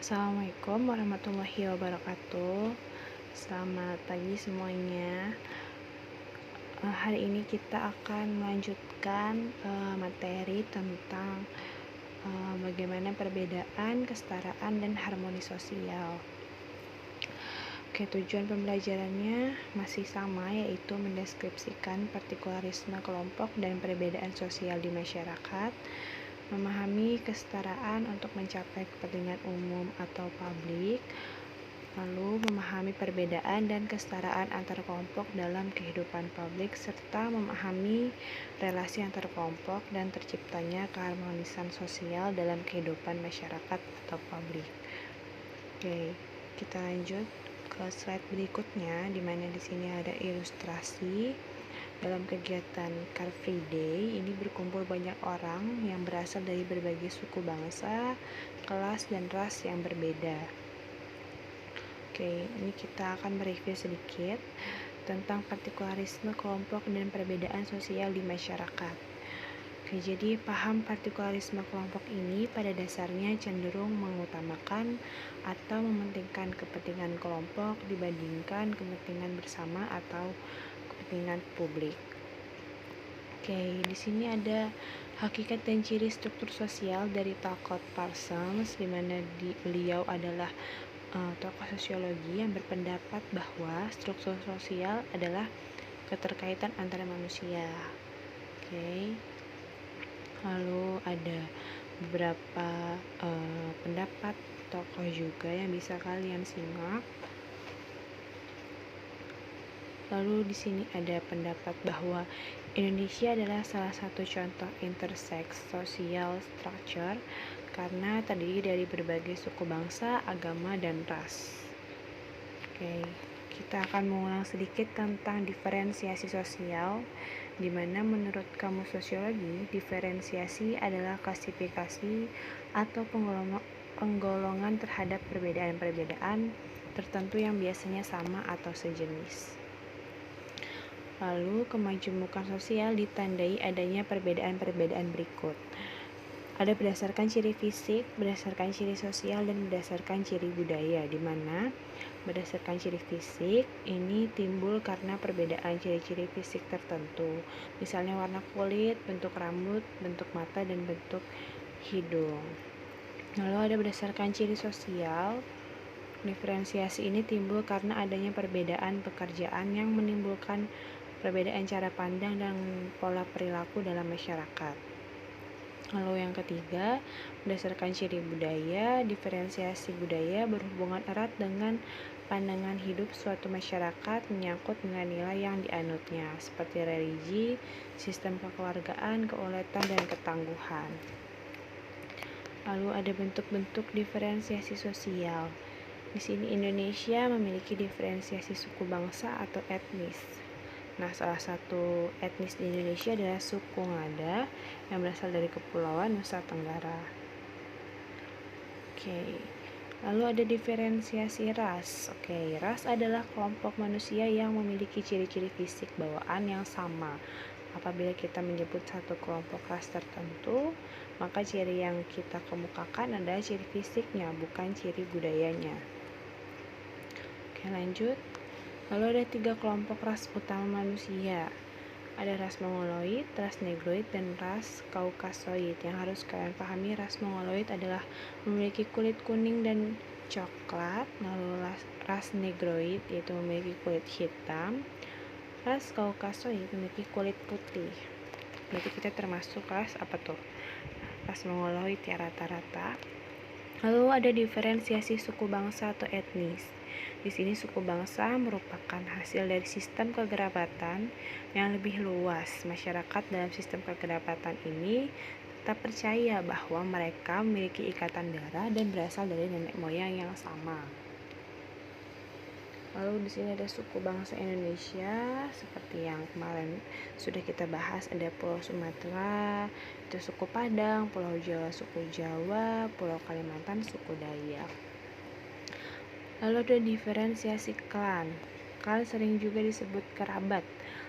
Assalamualaikum warahmatullahi wabarakatuh. Selamat pagi semuanya. Hari ini kita akan melanjutkan materi tentang bagaimana perbedaan, kesetaraan, dan harmoni sosial. Oke, tujuan pembelajarannya masih sama, yaitu mendeskripsikan partikularisme kelompok dan perbedaan sosial di masyarakat, memahami kesetaraan untuk mencapai kepentingan umum atau publik, lalu memahami perbedaan dan kesetaraan antar kelompok dalam kehidupan publik, serta memahami relasi antar kelompok dan terciptanya keharmonisan sosial dalam kehidupan masyarakat atau publik. Oke, kita lanjut ke slide berikutnya, di mana di sini ada ilustrasi. Dalam kegiatan Car Free Day ini berkumpul banyak orang yang berasal dari berbagai suku bangsa, kelas, dan ras yang berbeda. Oke, ini kita akan mereview sedikit tentang partikularisme kelompok dan perbedaan sosial di masyarakat. Oke, jadi paham partikularisme kelompok ini pada dasarnya cenderung mengutamakan atau mementingkan kepentingan kelompok dibandingkan kepentingan bersama atau kepentingan publik. Oke, di sini ada hakikat dan ciri struktur sosial dari Talcott Parsons, di mana beliau adalah tokoh sosiologi yang berpendapat bahwa struktur sosial adalah keterkaitan antara manusia. Oke. Lalu ada beberapa pendapat tokoh juga yang bisa kalian simak. Lalu di sini ada pendapat bahwa Indonesia adalah salah satu contoh intersex social structure karena terdiri dari berbagai suku bangsa, agama, dan ras. Oke, kita akan mengulang sedikit tentang diferensiasi sosial, di mana menurut Kamus Sosiologi, diferensiasi adalah klasifikasi atau penggolongan terhadap perbedaan-perbedaan tertentu yang biasanya sama atau sejenis. Lalu, kemajemukan sosial ditandai adanya perbedaan-perbedaan berikut. Ada berdasarkan ciri fisik, berdasarkan ciri sosial, dan berdasarkan ciri budaya, di mana berdasarkan ciri fisik ini timbul karena perbedaan ciri-ciri fisik tertentu, misalnya warna kulit, bentuk rambut, bentuk mata, dan bentuk hidung. Lalu ada berdasarkan ciri sosial, diferensiasi ini timbul karena adanya perbedaan pekerjaan yang menimbulkan perbedaan cara pandang dan pola perilaku dalam masyarakat. Lalu yang ketiga, berdasarkan ciri budaya, diferensiasi budaya berhubungan erat dengan pandangan hidup suatu masyarakat menyangkut dengan nilai yang dianutnya, seperti religi, sistem kekeluargaan, keuletan, dan ketangguhan. Lalu ada bentuk-bentuk diferensiasi sosial. Di sini Indonesia memiliki diferensiasi suku bangsa atau etnis. Nah, salah satu etnis di Indonesia adalah suku Ngada yang berasal dari Kepulauan Nusa Tenggara. Oke, lalu ada diferensiasi ras. Oke, ras adalah kelompok manusia yang memiliki ciri-ciri fisik bawaan yang sama. Apabila kita menyebut satu kelompok ras tertentu, maka ciri yang kita kemukakan adalah ciri fisiknya, bukan ciri budayanya. Oke, lanjut. Lalu ada 3 kelompok ras utama manusia. Ada ras Mongoloid, ras Negroid, dan ras Kaukasoid. Yang harus kalian pahami, ras Mongoloid adalah memiliki kulit kuning dan coklat. Lalu ras Negroid yaitu memiliki kulit hitam. Ras Kaukasoid memiliki kulit putih. Berarti kita termasuk ras apa tuh? Ras Mongoloid ya rata-rata. Lalu ada diferensiasi suku bangsa atau etnis. Di sini suku bangsa merupakan hasil dari sistem kekerabatan yang lebih luas. Masyarakat dalam sistem kekerabatan ini tetap percaya bahwa mereka memiliki ikatan darah dan berasal dari nenek moyang yang sama. Lalu di sini ada suku bangsa Indonesia seperti yang kemarin sudah kita bahas, ada Pulau Sumatera, itu suku Padang, Pulau Jawa suku Jawa, Pulau Kalimantan suku Dayak. Lalu ada diferensiasi klan. Klan sering juga disebut kerabat,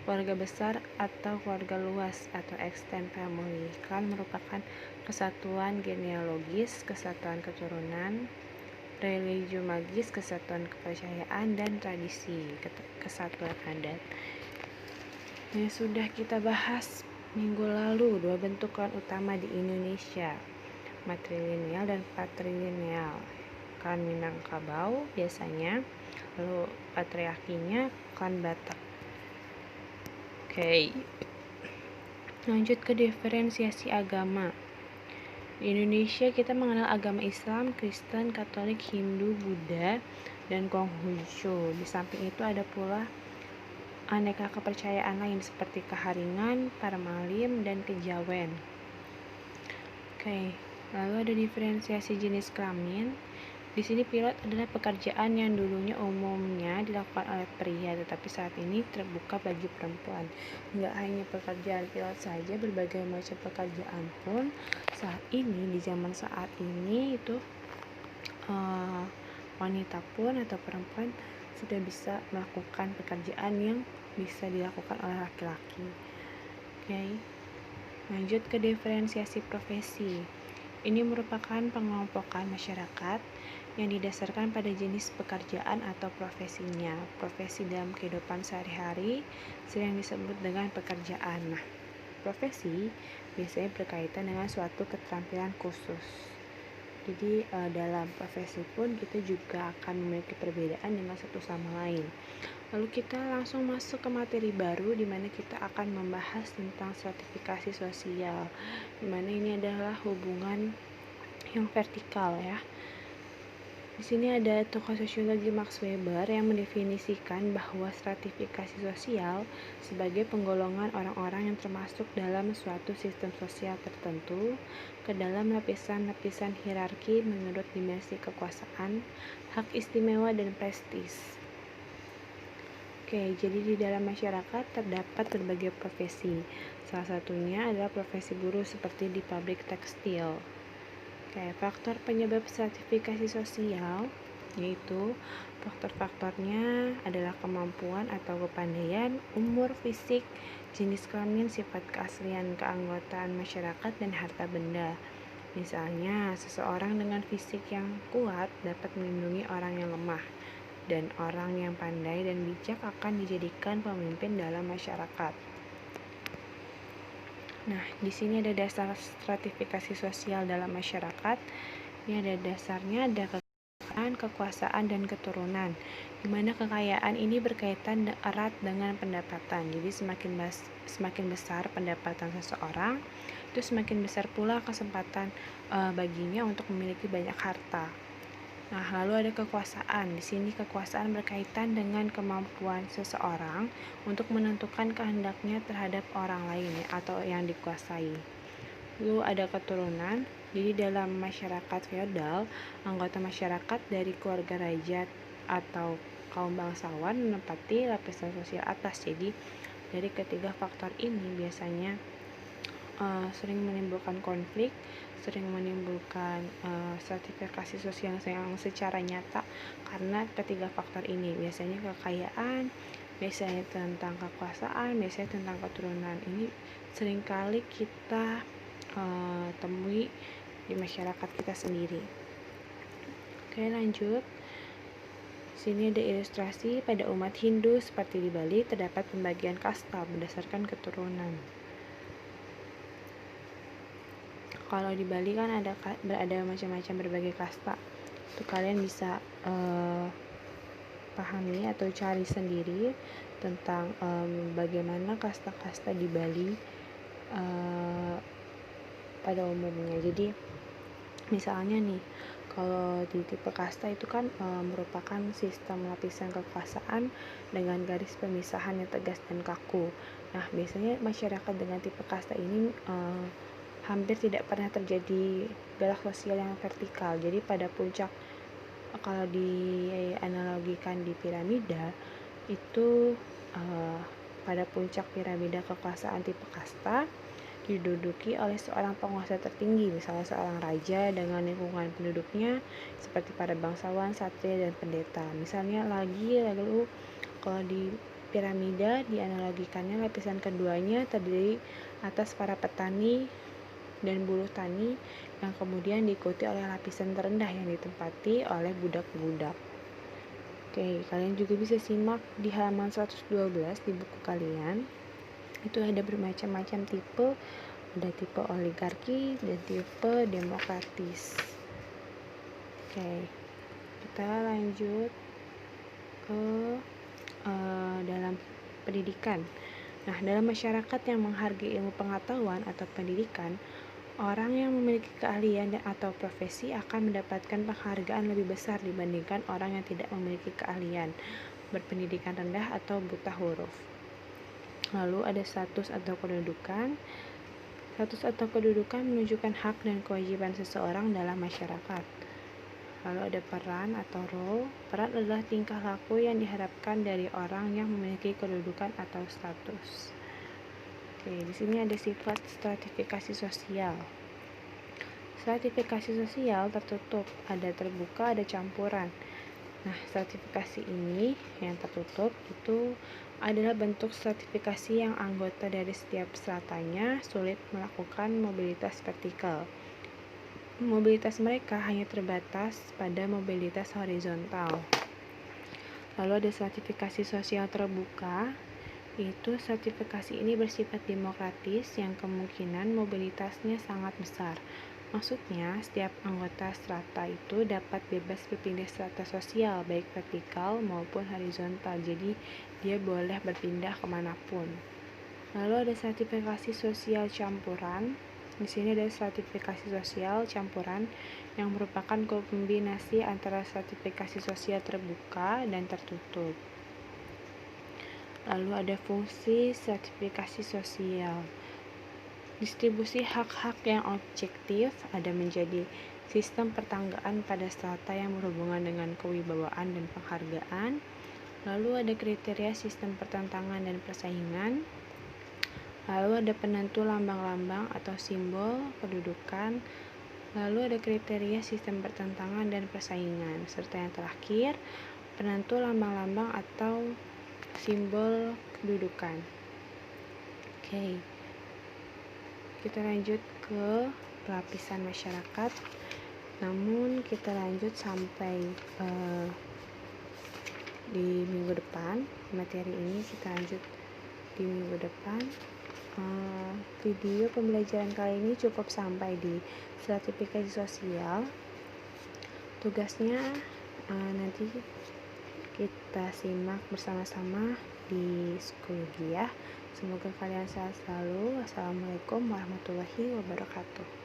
keluarga besar atau keluarga luas atau extended family. Klan merupakan kesatuan genealogis, kesatuan keturunan religio magis, kesatuan kepercayaan, dan tradisi, kesatuan adat. Yang sudah kita bahas minggu lalu, dua bentuk klan utama di Indonesia, matrilineal dan patrilineal. Klan Minangkabau biasanya, lalu patriarkinya klan Batak. Oke. Lanjut ke diferensiasi agama. Di Indonesia kita mengenal agama Islam, Kristen, Katolik, Hindu, Buddha, dan Konghucu. Di samping itu ada pula aneka kepercayaan lain seperti Keharingan, Paramalim, dan Kejawen. Oke, lalu ada diferensiasi jenis kelamin. Di sini pilot adalah pekerjaan yang dulunya umumnya dilakukan oleh pria, tetapi saat ini terbuka bagi perempuan. Nggak hanya pekerjaan pilot saja, berbagai macam pekerjaan pun saat ini, di zaman saat ini itu wanita pun atau perempuan sudah bisa melakukan pekerjaan yang bisa dilakukan oleh laki-laki. Oke. Lanjut ke diferensiasi profesi. Ini merupakan pengelompokan masyarakat yang didasarkan pada jenis pekerjaan atau profesinya. Profesi dalam kehidupan sehari-hari sering disebut dengan pekerjaan. Nah, profesi biasanya berkaitan dengan suatu keterampilan khusus. Jadi dalam profesi pun kita juga akan memiliki perbedaan dengan satu sama lain. Lalu kita langsung masuk ke materi baru di mana kita akan membahas tentang stratifikasi sosial. Di mana ini adalah hubungan yang vertikal ya. Di sini ada tokoh sosiologi Max Weber yang mendefinisikan bahwa stratifikasi sosial sebagai penggolongan orang-orang yang termasuk dalam suatu sistem sosial tertentu ke dalam lapisan-lapisan hierarki menurut dimensi kekuasaan, hak istimewa, dan prestis. Oke, jadi di dalam masyarakat terdapat berbagai profesi. Salah satunya adalah profesi buruh seperti di pabrik tekstil. Oke, faktor penyebab stratifikasi sosial yaitu faktor-faktornya adalah kemampuan atau kepandaian, umur, fisik, jenis kelamin, sifat keaslian keanggotaan masyarakat, dan harta benda. Misalnya, seseorang dengan fisik yang kuat dapat melindungi orang yang lemah, dan orang yang pandai dan bijak akan dijadikan pemimpin dalam masyarakat. Nah, di sini ada dasar stratifikasi sosial dalam masyarakat. Ini ada dasarnya, ada kekayaan, kekuasaan, dan keturunan. Di mana kekayaan ini berkaitan erat dengan pendapatan. Jadi semakin besar pendapatan seseorang, itu semakin besar pula kesempatan baginya untuk memiliki banyak harta. Nah, lalu ada kekuasaan. Di sini kekuasaan berkaitan dengan kemampuan seseorang untuk menentukan kehendaknya terhadap orang lain atau yang dikuasai. Lalu ada keturunan. Jadi dalam masyarakat feodal, anggota masyarakat dari keluarga raja atau kaum bangsawan menempati lapisan sosial atas. Jadi dari ketiga faktor ini biasanya sering menimbulkan konflik, sering menimbulkan stratifikasi sosial yang secara nyata karena ketiga faktor ini. Biasanya kekayaan, biasanya tentang kekuasaan, biasanya tentang keturunan. Ini seringkali kita temui di masyarakat kita sendiri. Oke, lanjut. Sini ada ilustrasi pada umat Hindu seperti di Bali terdapat pembagian kasta berdasarkan keturunan. Kalau di Bali kan ada macam-macam berbagai kasta. Itu kalian bisa pahami atau cari sendiri tentang bagaimana kasta-kasta di Bali pada umumnya. Jadi misalnya nih, kalau di tipe kasta itu kan merupakan sistem lapisan kekuasaan dengan garis pemisahan yang tegas dan kaku. Nah, biasanya masyarakat dengan tipe kasta ini hampir tidak pernah terjadi gerak sosial yang vertikal. Jadi pada puncak, kalau dianalogikan di piramida itu pada puncak piramida kekuasaan tipe kasta diduduki oleh seorang penguasa tertinggi, misalnya seorang raja dengan lingkungan penduduknya seperti para bangsawan, satria, dan pendeta. Misalnya lalu kalau di piramida dianalogikannya lapisan keduanya terdiri atas para petani dan buruh tani yang kemudian diikuti oleh lapisan terendah yang ditempati oleh budak-budak. Oke, kalian juga bisa simak di halaman 112 di buku kalian. Itu ada bermacam-macam tipe, ada tipe oligarki dan tipe demokratis. Oke, kita lanjut ke dalam pendidikan. Nah, dalam masyarakat yang menghargai ilmu pengetahuan atau pendidikan, orang yang memiliki keahlian dan atau profesi akan mendapatkan penghargaan lebih besar dibandingkan orang yang tidak memiliki keahlian, berpendidikan rendah atau buta huruf. Lalu ada status atau kedudukan. Status atau kedudukan menunjukkan hak dan kewajiban seseorang dalam masyarakat. Lalu ada peran atau role. Peran adalah tingkah laku yang diharapkan dari orang yang memiliki kedudukan atau status. Oke, di sini ada sifat stratifikasi sosial. Stratifikasi sosial tertutup, ada terbuka, ada campuran. Nah, stratifikasi ini yang tertutup itu adalah bentuk stratifikasi yang anggota dari setiap stratanya sulit melakukan mobilitas vertikal. Mobilitas mereka hanya terbatas pada mobilitas horizontal. Lalu ada stratifikasi sosial terbuka, yaitu stratifikasi ini bersifat demokratis yang kemungkinan mobilitasnya sangat besar. Maksudnya, setiap anggota strata itu dapat bebas berpindah strata sosial, baik vertikal maupun horizontal, jadi dia boleh berpindah kemanapun. Lalu ada stratifikasi sosial campuran. Di sini ada stratifikasi sosial campuran yang merupakan kombinasi antara stratifikasi sosial terbuka dan tertutup. Lalu ada fungsi stratifikasi sosial. Distribusi hak-hak yang objektif ada menjadi sistem pertanggaan pada strata yang berhubungan dengan kewibawaan dan penghargaan. Lalu ada kriteria sistem pertentangan dan persaingan. Lalu ada penentu lambang-lambang atau simbol kedudukan. Lalu ada kriteria sistem pertentangan dan persaingan. Serta yang terakhir, penentu lambang-lambang atau simbol kedudukan. Oke. Kita lanjut ke lapisan masyarakat. Namun kita lanjut sampai di minggu depan. Materi ini kita lanjut di minggu depan. Video pembelajaran kali ini cukup sampai di stratifikasi sosial. Tugasnya nanti kita simak bersama-sama di psikologi ya. Semoga kalian sehat selalu. Wassalamualaikum warahmatullahi wabarakatuh.